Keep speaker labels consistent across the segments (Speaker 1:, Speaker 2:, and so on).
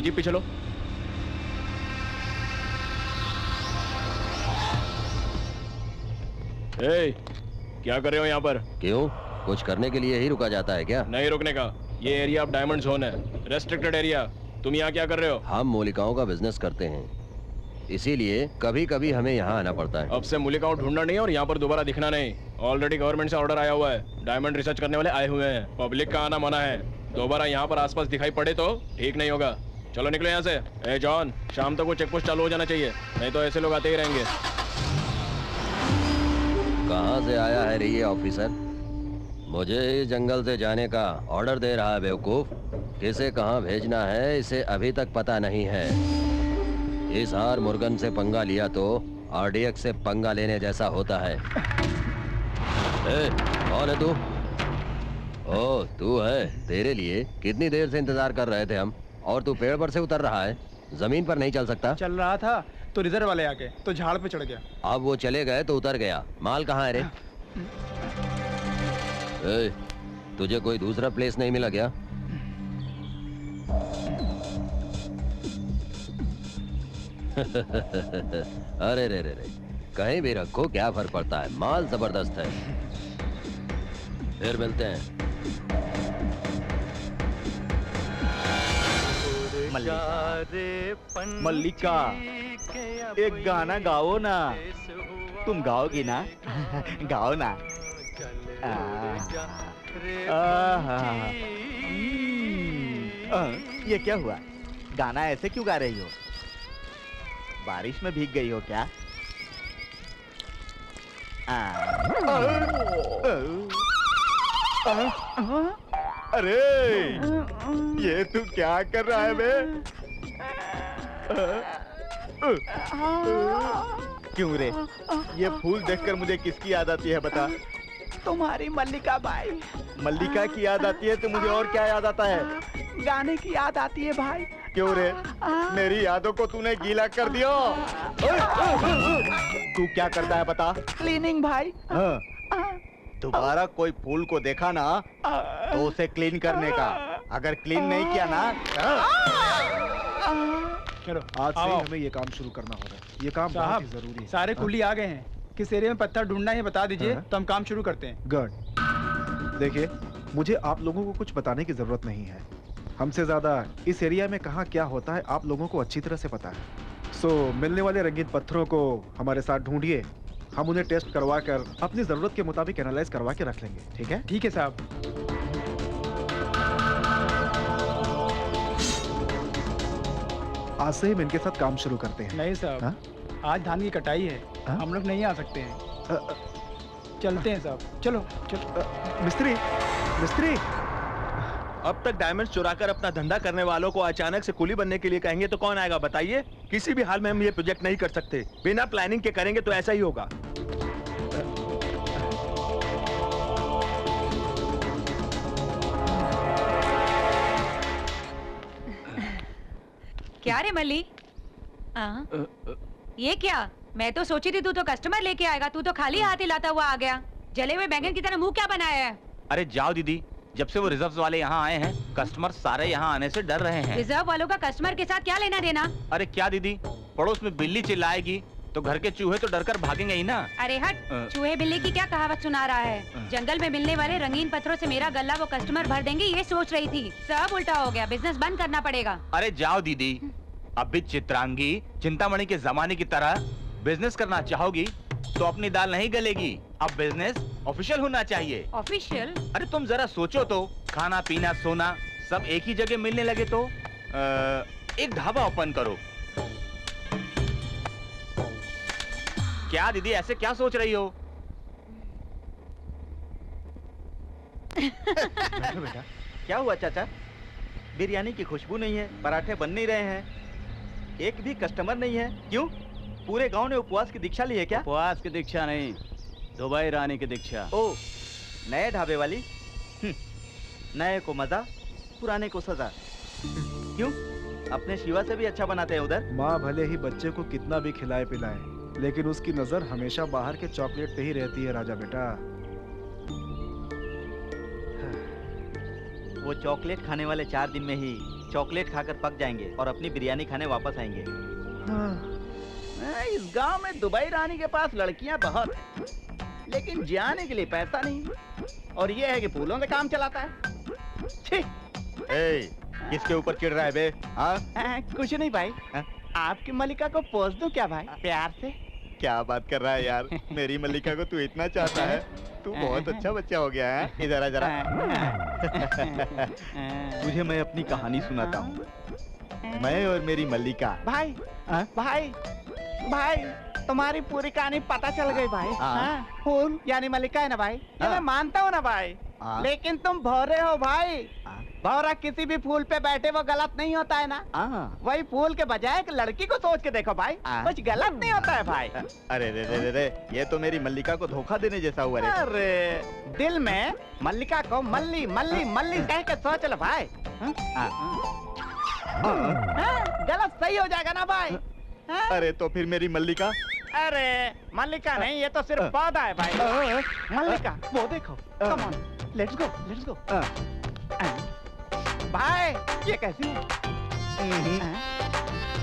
Speaker 1: Jeep पे चलो। ए, क्या कर रहे हो यहाँ पर?
Speaker 2: क्यों, कुछ करने के लिए ही रुका जाता है क्या?
Speaker 1: नहीं रुकने का, ये एरिया अब डायमंड जोन है, रेस्ट्रिक्टेड एरिया। तुम यहाँ क्या कर रहे हो?
Speaker 2: हम मूलिकाओं का बिजनेस करते हैं, इसीलिए कभी कभी हमें यहाँ आना पड़ता है।
Speaker 1: अब से मूलिकाओं ढूंढना नहीं और यहाँ पर दोबारा दिखना नहीं। ऑलरेडी गवर्नमेंट से ऑर्डर आया हुआ है, डायमंड रिसर्च करने वाले आए हुए हैं, पब्लिक का आना मना है। दोबारा यहाँ पर आसपास दिखाई पड़े तो ठीक नहीं होगा। चलो निकलो यहाँ से। ए जॉन, शाम तक वो चेक पोस्ट चालू हो जाना चाहिए, नहीं तो ऐसे लोग आते ही रहेंगे।
Speaker 2: कहाँ से आया है रे ये ऑफिसर? मुझे इस जंगल से जाने का ऑर्डर दे रहा है बेवकूफ। किसे कहाँ भेजना है इसे अभी तक पता नहीं है। इस हार मुर्गन से पंगा लिया तो आरडीएक्स से पंगा लेने जैसा होता है। ए, कौन है तू? ओह, तू है। तेरे लिए कितनी देर से इंतजार कर रहे थे हम। और तू पेड़ पर से उतर रहा है, जमीन पर नहीं चल सकता?
Speaker 3: चल रहा था तो रिजर्व वाले आके तो झाड़ पे चढ़ गया।
Speaker 2: अब वो चले गए तो उतर गया। माल कहाँ है रे? ए, तुझे कोई दूसरा प्लेस नहीं मिला क्या? अरे रे रे रे, कहीं भी रखो क्या फर्क पड़ता है, माल जबरदस्त है। फिर मिलते हैं।
Speaker 4: मल्लिका, एक गाना गाओ ना। तुम गाओगी ना? गाओ ना। ये क्या हुआ? गाना ऐसे क्यों गा रही हो? बारिश में भीग गई हो क्या? अरे ये तू क्या कर रहा है बे? क्यों रे? ये फूल देखकर मुझे किसकी याद आती है बता?
Speaker 3: तुम्हारी मल्लिका बाई।
Speaker 4: मल्लिका की याद आती है तो मुझे और क्या याद आता है?
Speaker 3: गाने की याद आती है भाई।
Speaker 4: क्यों रे? मेरी यादों को तूने गीला कर दिया। तू क्या करता है बता?
Speaker 3: क्लीनिंग भाई।
Speaker 4: हाँ। दोबारा कोई फूल को देखा ना तो उसे क्लीन करने का। अगर क्लीन नहीं किया ना
Speaker 3: चलो
Speaker 5: आज से हमें ये काम शुरू करना होगा। ये काम बहुत ही जरूरी है।
Speaker 3: सारे कुली आ गए हैं। किस एरिया में पत्थर ढूंढना है बता दीजिए तो हम काम शुरू करते हैं।
Speaker 5: गुड। देखिए, मुझे आप लोगों को कुछ बताने की जरूरत नहीं है। हमसे ज्यादा इस एरिया में कहाँ क्या होता है आप लोगों को अच्छी तरह से पता है। सो मिलने वाले रंगीन पत्थरों को हमारे साथ ढूंढिए। हम उन्हें टेस्ट करवा कर अपनी जरूरत के मुताबिक एनालाइज करवा के रख लेंगे। ठीक है?
Speaker 3: ठीक है साहब।
Speaker 5: आज से हम इनके साथ काम शुरू करते हैं।
Speaker 3: नहीं साहब, आज धान की कटाई है, हम लोग नहीं आ सकते हैं। चलते हैं साहब। चलो चलो।
Speaker 5: मिस्त्री, मिस्त्री।
Speaker 6: अब तक डायमंड चुराकर अपना धंधा करने वालों को अचानक से कुली बनने के लिए कहेंगे तो कौन आएगा बताइए? किसी भी हाल में हम ये प्रोजेक्ट नहीं कर सकते। बिना प्लानिंग के करेंगे तो ऐसा ही होगा।
Speaker 7: क्या रे मल्ली? ये क्या? मैं तो सोची थी तू तो कस्टमर लेके आएगा, तू तो खाली हाथ ही लाता हुआ आ गया। जले हुए बैंगन की तरह मुंह क्या बनाया है?
Speaker 8: अरे जाओ दीदी, जब से वो रिजर्व वाले यहाँ आए हैं कस्टमर सारे यहाँ आने से डर रहे हैं।
Speaker 7: रिजर्व वालों का कस्टमर के साथ क्या लेना देना?
Speaker 8: अरे क्या दीदी, पड़ोस में बिल्ली चिल्लाएगी तो घर के चूहे तो डरकर भागेंगे ही ना।
Speaker 7: अरे हट, चूहे बिल्ली की क्या कहावत सुना रहा है? जंगल में मिलने वाले रंगीन पत्थरों से मेरा गला वो कस्टमर भर देंगे ये सोच रही थी। सब उल्टा हो गया, बिजनेस बंद करना पड़ेगा।
Speaker 8: अरे जाओ दीदी, अब भी चित्रांगी चिंतामणि के जमाने की तरह बिजनेस करना चाहोगी तो अपनी दाल नहीं गलेगी। अब बिजनेस ऑफिशियल होना चाहिए।
Speaker 7: ऑफिशियल?
Speaker 8: अरे तुम जरा सोचो तो, खाना पीना सोना सब एक ही जगह मिलने लगे तो एक ढाबा ओपन करो। क्या दीदी ऐसे क्या सोच रही हो?
Speaker 4: बेटा क्या हुआ चाचा? बिरयानी की खुशबू नहीं है, पराठे बन नहीं रहे हैं, एक भी कस्टमर नहीं है। क्यों? पूरे गांव ने उपवास की दीक्षा ली है क्या?
Speaker 9: उपवास की दीक्षा नहीं, दुबई रानी की दीक्षा।
Speaker 4: ओ, नए ढाबे वाली? नए को मजा, पुराने को सजा। क्यों? अपने शिवा से भी अच्छा बनाते हैं उधर।
Speaker 5: माँ भले ही बच्चे को कितना भी खिलाए पिलाए, लेकिन उसकी नजर हमेशा बाहर के चॉकलेट पे ही रहती है राजा बेटा।
Speaker 4: वो चॉकलेट खाने वाले 4 दिन में ही चॉकलेट खाकर पक जाएंगे और अपनी बिरयानी खाने वापस आएंगे।
Speaker 9: इस गांव में दुबई रानी के पास लड़कियां बहुत हैं, लेकिन जाने के लिए पैसा नहीं, और ये है कि फूलों से काम चलाता है। छी!
Speaker 4: किसके ऊपर चिढ़ रहा है बे?
Speaker 9: कुछ नहीं भाई। आपकी मलिका को पोस दूं क्या भाई, प्यार से?
Speaker 4: क्या बात कर रहा है यार? मेरी मल्लिका को तू इतना चाहता है? तू बहुत अच्छा बच्चा हो गया है। इधर आ जरा। तुझे मैं अपनी कहानी सुनाता हूँ। मैं और मेरी मल्लिका।
Speaker 9: भाई भाई भाई, तुम्हारी पूरी कहानी पता चल गई भाई। फूल यानी मलिका है ना भाई, ये मैं मानता हूँ ना भाई, लेकिन तुम भौरे हो भाई। भौरा किसी भी फूल पे बैठे वो गलत नहीं होता है ना। वही फूल के बजाय एक लड़की को सोच के देखो भाई, कुछ गलत नहीं होता है भाई।
Speaker 4: अरे रे रे रे रे, ये तो मेरी मल्लिका को धोखा देने जैसा हुआ रे।
Speaker 9: अरे दिल में मल्लिका को मल्ली मल्ली मल्ली कह के सोच लो भाई। गलत सही हो जाएगा ना भाई।
Speaker 4: अरे तो फिर मेरी मल्लिका?
Speaker 9: अरे मल्लिका नहीं, ये तो सिर्फ पौधा है भाई। मल्लिका वो देखो, come on, let's go let's go. भाई ये कैसी है?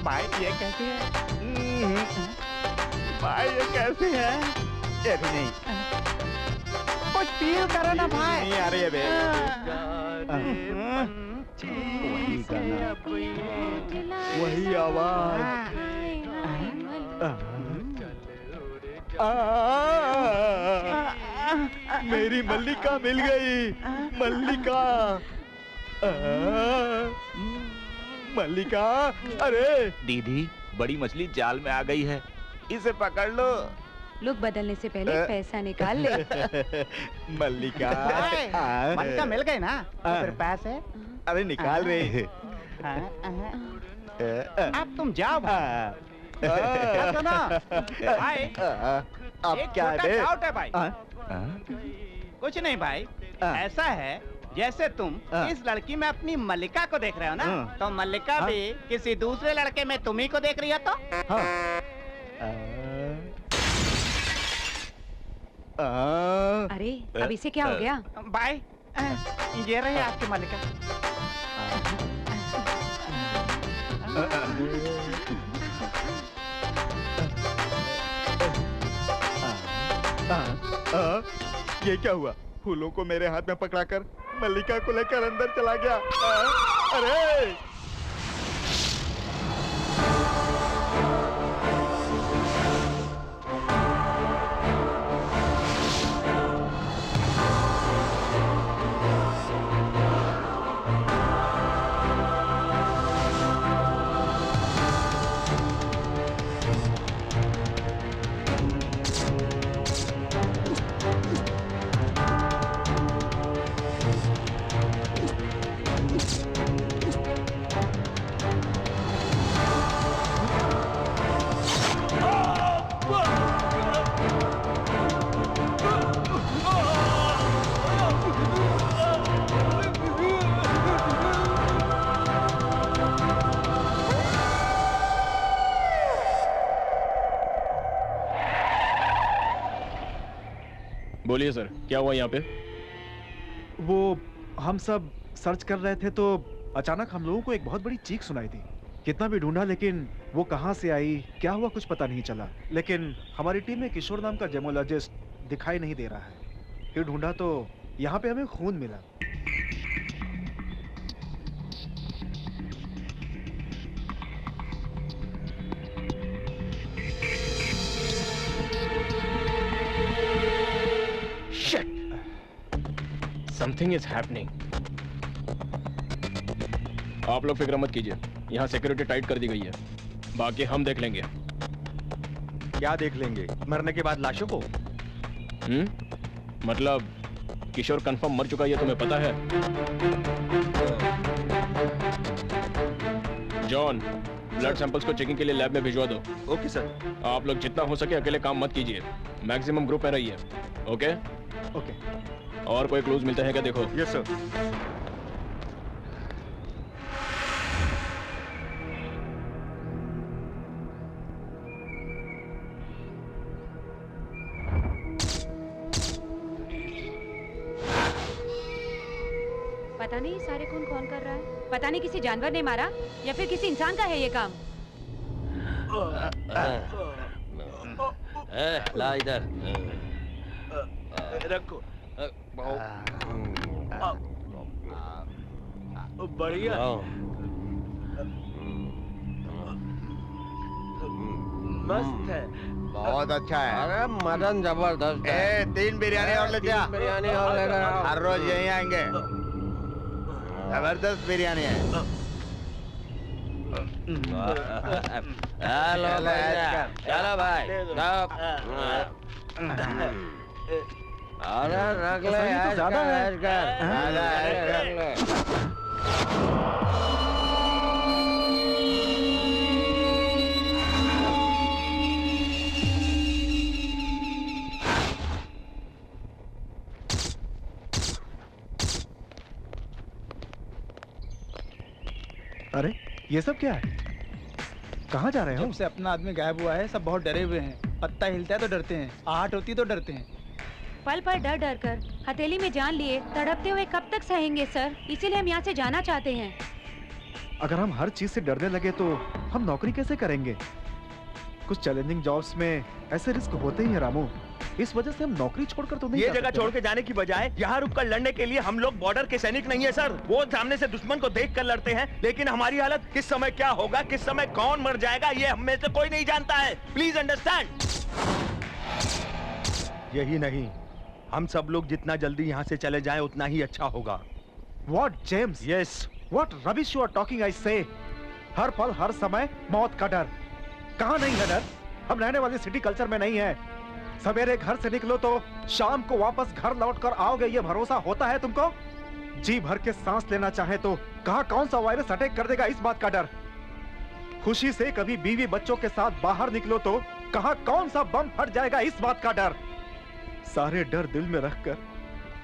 Speaker 9: भाई ये कैसी है?
Speaker 4: भाई ये कैसे है? ये भी नहीं।
Speaker 9: कुछ फील करो ना भाई।
Speaker 4: नहीं आ रही है बे। वही आवाज। मेरी मल्लिका मिल गई। मल्लिका, मल्लिका। अरे
Speaker 8: दीदी, बड़ी मछली जाल में आ गई है, इसे पकड़ लो।
Speaker 7: लुक बदलने से पहले पैसा निकाल ले।
Speaker 4: मल्लिका।
Speaker 9: मल्लिका मिल गई ना, तो फिर पैसे?
Speaker 4: अरे निकाल रे।
Speaker 9: अब तुम जाओ भाई। सुनो भाई,
Speaker 4: अब
Speaker 9: एक
Speaker 4: क्या
Speaker 9: छोटा
Speaker 4: है?
Speaker 9: डाउट है भाई। कुछ नहीं भाई, ऐसा है जैसे तुम इस लड़की में अपनी मल्लिका को देख रहे हो ना, तो मल्लिका भी किसी दूसरे लड़के में तुम्ही को देख रही है तो?
Speaker 7: अरे अब इसे क्या हो गया?
Speaker 9: भाई ये रही आपकी मल्लिका।
Speaker 4: ये क्या हुआ? फूलों को मेरे हाथ में पकड़ाकर मल्लिका को लेकर अंदर चला गया। अरे
Speaker 1: बोलिए सर, क्या हुआ यहाँ पे?
Speaker 5: वो हम सब सर्च कर रहे थे तो अचानक हम लोगों को एक बहुत बड़ी चीख सुनाई दी। कितना भी ढूंढा लेकिन वो कहाँ से आई, क्या हुआ, कुछ पता नहीं चला। लेकिन हमारी टीम में किशोर नाम का जेमोलॉजिस्ट दिखाई नहीं दे रहा है। फिर ढूंढा तो यहाँ पे हमें खून मिला।
Speaker 1: Something is happening. आप लोग फिक्र मत कीजिए, यहाँ सिक्योरिटी टाइट कर दी गई है, बाकी हम देख लेंगे।
Speaker 6: क्या देख लेंगे? मरने के बाद लाशों को?
Speaker 1: मतलब किशोर कंफर्म मर चुका है, ये तुम्हें पता है? जॉन, ब्लड सैंपल्स को चेकिंग के लिए लैब में भिजवा दो।
Speaker 6: Okay sir.
Speaker 1: आप लोग जितना हो सके अकेले काम मत कीजिए, मैक्सिमम ग्रुप में रहिए। Okay
Speaker 5: okay.
Speaker 1: और कोई क्लूज मिलते हैं क्या देखो।
Speaker 6: Yes sir.
Speaker 7: पता नहीं सारे खून कौन कर रहा है। पता नहीं किसी जानवर ने मारा या फिर किसी इंसान का है ये काम।
Speaker 2: ला इधर।
Speaker 6: रखो। बढ़िया। मस्त है।
Speaker 10: बहुत अच्छा है।
Speaker 2: अरे मटन जबरदस्त है।
Speaker 10: 3 बिरयानी और ले जा।
Speaker 2: बिरयानी और लेकर आओ।
Speaker 10: हर रोज यहीं आएंगे। जबरदस्त बिरयानी है।
Speaker 2: हेलो भैया, चलो भाई। अरे रख ले,
Speaker 5: तो ज्यादा है।
Speaker 2: ऐश कर।
Speaker 5: अरे ये सब क्या है? कहाँ जा रहे हो?
Speaker 3: जब से अपना आदमी गायब हुआ है सब बहुत डरे हुए हैं। पत्ता हिलता है तो डरते हैं, आहट होती तो डरते हैं।
Speaker 7: पल पल डर डर कर हथेली में जान लिए तड़पते हुए कब तक सहेंगे सर? इसीलिए हम यहाँ से जाना चाहते हैं।
Speaker 5: अगर हम हर चीज से डरने लगे तो हम नौकरी कैसे करेंगे? कुछ चैलेंजिंग जॉब्स में ऐसे रिस्क होते ही हैं रामू। इस वजह से हम नौकरी छोड़कर तो नहीं
Speaker 6: ये
Speaker 5: जा
Speaker 6: जगह
Speaker 5: सकते।
Speaker 6: छोड़ के जाने की बजाय यहाँ रुक कर लड़ने के लिए हम लोग बॉर्डर के सैनिक नहीं है सर। वो सामने से दुश्मन को देख कर लड़ते हैं, लेकिन हमारी हालत किस समय क्या होगा, किस समय कौन मर जाएगा, ये हम में से कोई नहीं जानता है। Please understand. यही नहीं, हम सब लोग जितना जल्दी यहाँ से चले जाएं उतना ही अच्छा होगा।
Speaker 5: What, James?
Speaker 6: Yes.
Speaker 5: What rubbish you are talking, I say? हर पल हर समय मौत का डर। कहाँ नहीं है डर? हम रहने वाली सिटी कल्चर में नहीं है। सवेरे घर से निकलो तो शाम को वापस घर लौटकर आओगे, ये भरोसा होता है तुमको? जी भर के सांस लेना चाहे तो कहाँ कौन सा वायरस अटैक कर देगा, इस बात का डर। खुशी से कभी बीवी बच्चों के साथ बाहर निकलो तो कहाँ कौन सा बम फट जाएगा, इस बात का डर। सारे डर दिल में रखकर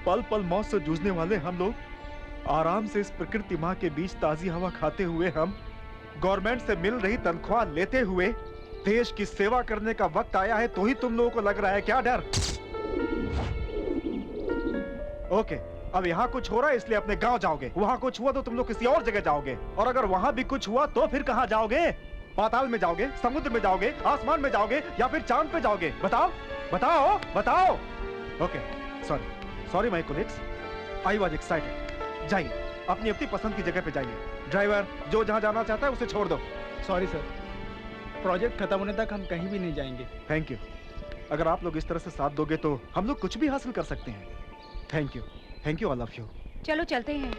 Speaker 5: पल पल मौत से जूझने वाले हम लोग आराम से इस प्रकृति माँ के बीच ताजी हवा खाते हुए, हम गवर्नमेंट से मिल रही तनख्वाह लेते हुए देश की सेवा करने का वक्त आया है, तो ही तुम लोगों को लग रहा है क्या डर? ओके, अब यहाँ कुछ हो रहा है इसलिए अपने गांव जाओगे, वहाँ कुछ हुआ तो तुम लोग किसी और जगह जाओगे, और अगर वहाँ भी कुछ हुआ तो फिर कहाँ जाओगे? पाताल में जाओगे, समुद्र में जाओगे, आसमान में जाओगे या फिर चांद पे जाओगे? बताओ बताओ बताओ। Okay, sorry my colleagues, I was excited. जाइए अपनी अपनी पसंद की जगह पे जाइए। ड्राइवर जो जहाँ जाना चाहता है उसे छोड़ दो।
Speaker 3: सॉरी सर, प्रोजेक्ट खत्म होने तक हम कहीं भी नहीं जाएंगे।
Speaker 5: Thank you. अगर आप लोग इस तरह से साथ दोगे तो हम लोग कुछ भी हासिल कर सकते हैं। Thank you all of you.
Speaker 7: चलो चलते हैं।